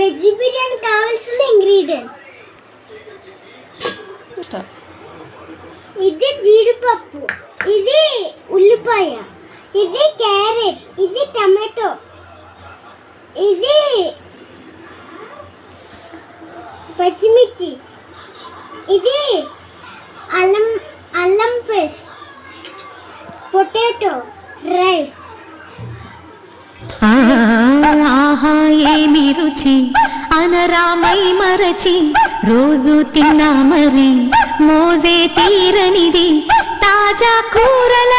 Veg biryani కావాల్సిన ingredients. ఇది జీడిపప్పు, ఇది ఉల్లిపాయ, ఇది క్యారెట్, ఇది టమాటో, ఇది పచ్చిమిర్చి, ఇది అల్లం పేస్ట్, పొటాటో, రైస్. ఆహా ఏమి రుచి అనరామై మరచి రోజు తిన్నా మరి మోజే తీరనిది తాజా కూరల